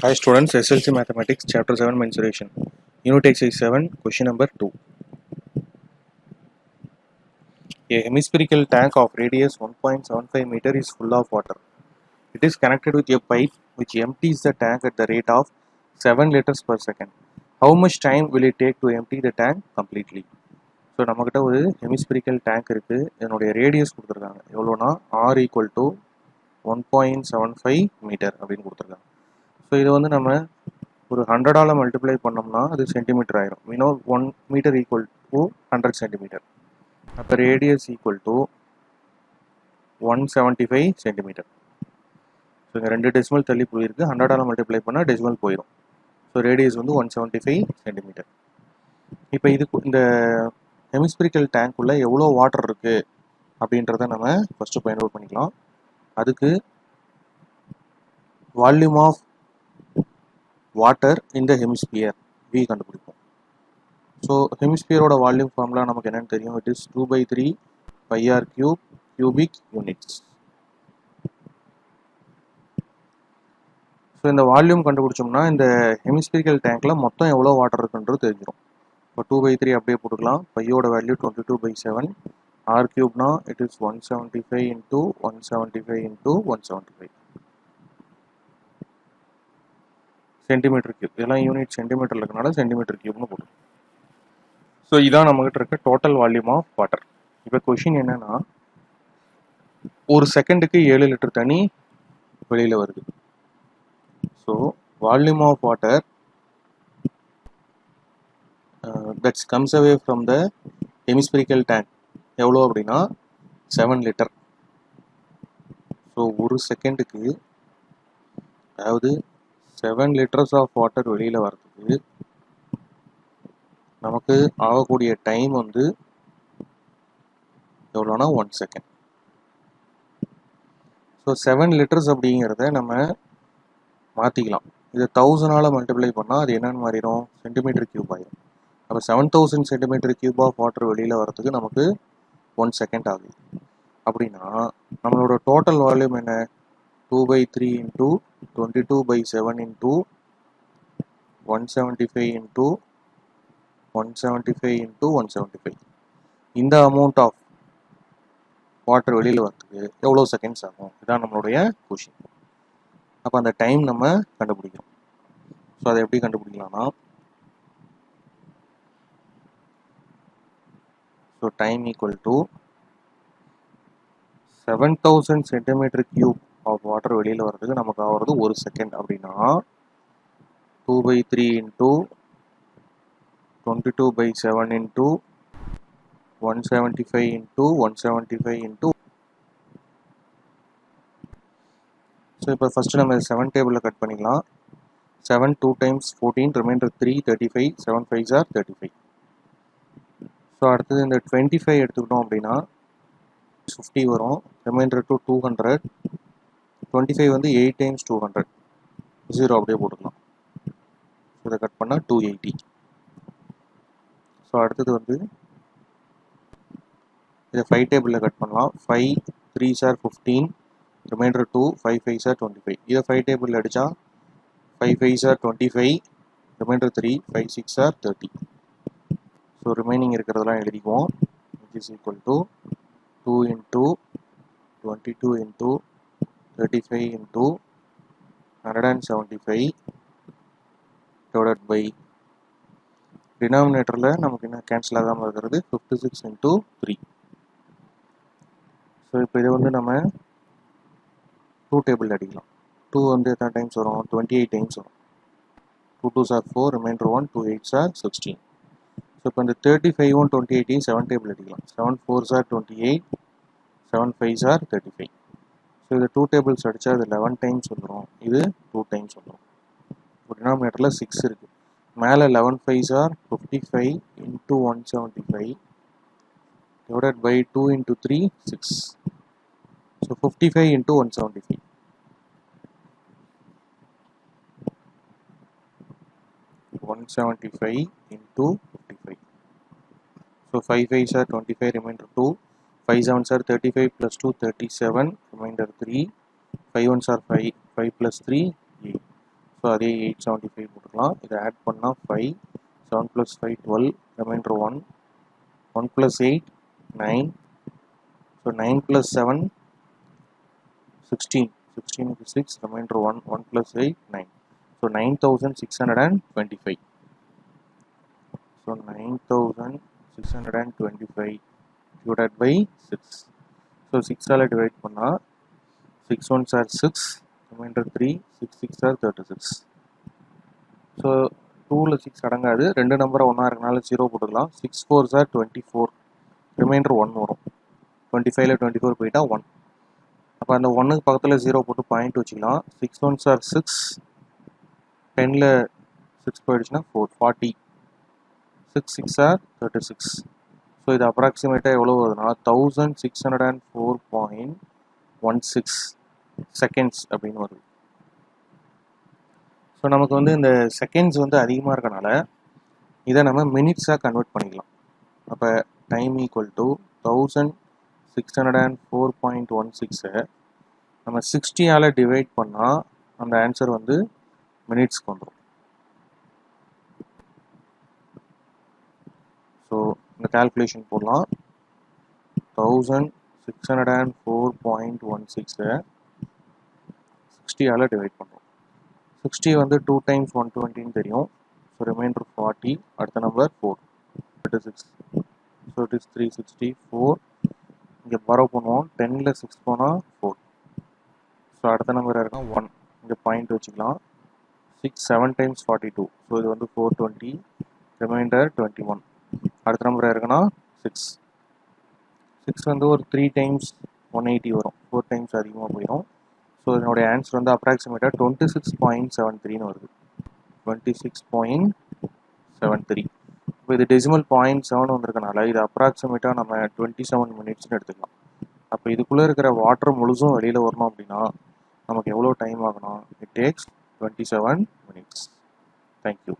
Hi students, SLC Mathematics Chapter 7 Mensuration. Unit Exercise 7, question number 2. A hemispherical tank of radius 1.75 meter is full of water. It is connected with a pipe which empties the tank at the rate of 7 liters per second. How much time will it take to empty the tank completely? So நம்மக்கிட்ட ஒரு hemispherical tank இருக்குது. இதனுடைய radius கொடுத்துருக்காங்க எவ்வளோனா R equal to 1.75 metre அப்படின்னு கொடுத்துருக்காங்க. So இதை வந்து நம்ம ஒரு 100ஆல் மல்டிப்ளை பண்ணோம்னா அது சென்டிமீட்டர் ஆயிரும். we know 1 meter equal to 100 centimeter. அப்போ radius equal to 175 centimetre. So இங்கே 2 டெசிமல் தள்ளி போயிருக்கு. 100ஆல் மல்டிப்ளை பண்ணால் டெசிமல் போயிடும். ஸோ ரேடியஸ் வந்து 175 சென்டிமீட்டர். இப்போ இதுக்கு இந்த ஹெமிஸ்பிரிக்கல் டேங்க்குள்ளே எவ்வளோ வாட்டர் இருக்குது அப்படின்றத நம்ம ஃபஸ்ட்டு ஃபைண்ட் அவுட் பண்ணிக்கலாம். அதுக்கு வால்யூம் ஆஃப் வாட்டர் இந்த ஹெமிஸ்பியர் V கண்டுபிடிப்போம். ஸோ ஹெமிஸ்பியரோட வால்யூம் ஃபார்முலா நமக்கு என்னென்னு தெரியும். It is 2/3 πr cube cubic units. So இந்த வால்யூம் கண்டுபிடிச்சோம்னா இந்த ஹெமிஸ்பிரிக்கல் டேங்க்கில் மொத்தம் எவ்வளோ வாட்டர் இருக்குன்றது தெரிஞ்சிடும். இப்போ 2/3 அப்படியே போட்டுக்கலாம். பையோட வேல்யூ 22/7. ஆர் கியூப்னா it is 175 into 175 into 175 centimetre cube. இதெல்லாம் யூனிட் சென்டிமீட்டரில் இருக்கனால சென்டிமீட்டர் கியூப்னு போடும். ஸோ இதான் நம்மகிட்ட இருக்க டோட்டல் வால்யூம் ஆஃப் வாட்டர். இப்போ கொஷின் என்னன்னா, ஒரு செகண்டுக்கு 7 லிட்டர் தண்ணி வெளியில் வருது. So volume of water that's comes away from the hemispherical tank எவ்வளோ அப்படின்னா 7 லிட்டர். ஸோ ஒரு செகண்டுக்கு அதாவது 7 லிட்டர்ஸ் ஆஃப் வாட்டர் வெளியில் வர்றதுக்கு நமக்கு ஆகக்கூடிய டைம் வந்து எவ்வளோனா 1 செகண்ட். ஸோ 7 லிட்டர்ஸ் அப்படிங்கிறத நம்ம மாற்றிக்கலாம். இதை 1000ஆல் மல்டிப்ளை பண்ணால் அது என்னென்னு மாறிடும், சென்டிமீட்டர் கியூப் ஆகிடும். அப்போ 7000 சென்டிமீட்டர் கியூப் ஆஃப் வாட்டர் வெளியில் வரதுக்கு நமக்கு 1 செகண்ட் ஆகுது. அப்படின்னா நம்மளோட டோட்டல் வால்யூம் என்ன, 2/3 இன்ட்டு 22/7 இன்ட்டு 175 இன்ட்டு 175 இன்ட்டு 175. இந்த அமௌண்ட் ஆஃப் வாட்டர் வெளியில் வரதுக்கு எவ்வளோ செகண்ட்ஸ் ஆகும், இதுதான் நம்மளுடைய கொஷின். அப்போ அந்த டைம் நம்ம கண்டுபிடிக்கணும். ஸோ அதை எப்படி கண்டுபிடிக்கலாம்னா, so time equal to 7000 centimetre cube of water வெளியில் வர்றதுக்கு நமக்கு ஆகிறது 1 செகண்ட். அப்படின்னா 2/3 into 22/7 into 175 into 175 into. So இப்போ ஃபஸ்ட்டு நம்ம 7 டேபிளில் கட் பண்ணிக்கலாம். 7 2 times 14, reminder 3 35, 7 5s are 35. So அடுத்தது இந்த 25 எடுத்துக்கிட்டோம் அப்படின்னா 50 வரும். Reminder to 200. 25 வந்து 8 டைம்ஸ் 200, 0 அப்படியே போட்டுக்கலாம். இதை கட் பண்ணால் 280. ஸோ அடுத்தது வந்து இதை 5 டேபிளில் கட் பண்ணலாம். 5 3s are 15, reminder 2 5 5s are 25. இதை 5 டேபிளில் அடித்தா 5 5s are 25, remainder 3 5 6 are 30. So remaining இருக்கிறதெல்லாம் எழுதிக்குவோம். Which is equal to 2 into 22 into 35 into 175 divided by டினாமினேட்டரில் நமக்கு என்ன கேன்சல் ஆகாமல் இருக்கிறது 56 இன்ட்டு 3. ஸோ இப்போ இதை வந்து நம்ம 2 டேபிள் அடிக்கலாம். 2 வந்து எத்தனை டைம்ஸ் வரும், 28 டைம்ஸ் வரும். 2 2s are 4, reminder 1 2 8s are 16. So இப்போ இந்த 35 28 7 டேபிள் அடிக்கலாம். 7 4s are 28, 7 5s are 35. So இது 2 டேபிள்ஸ் அடித்தா அது 11 டைம்ஸ் வந்துடும், இது 2 டைம்ஸ் வந்துடும். இப்போ டினாமினேட்டரில் 6 இருக்குது. மேலே 11 5s are 55 into 175 divided by 2 into 3 6. So 55 into 175. 175 into 55. So 5 5s are 25, remainder 2. 5 7s are 35 plus 2 37, remainder 3. 5 1s are 5, 5 plus 3 8. So அதே 875 போட்டுக்கலாம். இதை ஆட் பண்ணால் 5, 7 + 5 12, reminder 1, 1 + 8 9, so 9 + 7 16, 16 × 6, remainder 1, 1 + 8 9, so 9625. So 9625 divided by 6. So 6 all divide பண்ணா 6 ones are 6, remainder 3, 6 6 are 36. So 2ல 6 அடங்காது, ரெண்டு நம்பரை ஒன்றா இருக்கனால 0 போட்டுக்கலாம். 6 4s are 24, remainder 1 வரும். 25ல 24 போயிட்டா 1. அப்போ அந்த 1க்கு பக்கத்தில் 0 போட்டு பாயிண்ட் வச்சுக்கலாம். 6 1s are 6, 10ல 6 போயிடுச்சுன்னா 4, 40, 6 6 are 36. ஸோ இது அப்ராக்சிமேட்டாக எவ்வளோ வருதுன்னா 1604.16 செகண்ட்ஸ் அப்படின்னு வருது. ஸோ நமக்கு வந்து இந்த செகண்ட்ஸ் வந்து அதிகமாக இருக்கனால இதை நம்ம மினிட்ஸாக கன்வெர்ட் பண்ணிக்கலாம். அப்போ டைம் ஈக்குவல் டு 1604.16 நம்ம 60ஆல் டிவைட் பண்ணால் அந்த ஆன்சர் வந்து மினிட்ஸ்க்கு வந்துடும். ஸோ இந்த கால்குலேஷன் போடலாம். 1604.16 60ஆல் டிவைட் பண்ணுறோம். 60 வந்து 2 × 120 தெரியும். ஸோ ரிமைண்டர் 40, அடுத்த நம்பர் 4, 36. So it is 364. இங்கே பரோ பண்ணுவோம். 10ல் 6 போனால் 4. ஸோ அடுத்த நம்பர் இருக்கா 1, இங்கே பாயிண்ட் வச்சுக்கலாம். 6 7 × 42, ஸோ இது வந்து 420, ரிமைண்டர் 21. அடுத்த நம்பர் இருக்குன்னா 6. 6 வந்து ஒரு 3 × 180 வரும், 4 டைம்ஸ் அதிகமாக போயிடும். ஸோ இதனுடைய ஆன்சர் வந்து அப்ராக்சிமேட்டாக 26.73 வருது. 26.73. இப்போ இது டெசிமல் 0.7 வந்திருக்கனால இது அப்ராக்சிமேட்டாக நம்ம 27 மினிட்ஸ்னு எடுத்துக்கலாம். அப்போ இதுக்குள்ளே இருக்கிற வாட்டர் முழுசும் வெளியில் வரணும் அப்படின்னா நமக்கு எவ்வளோ டைம் ஆகணும்? It takes 27 minutes. Thank you.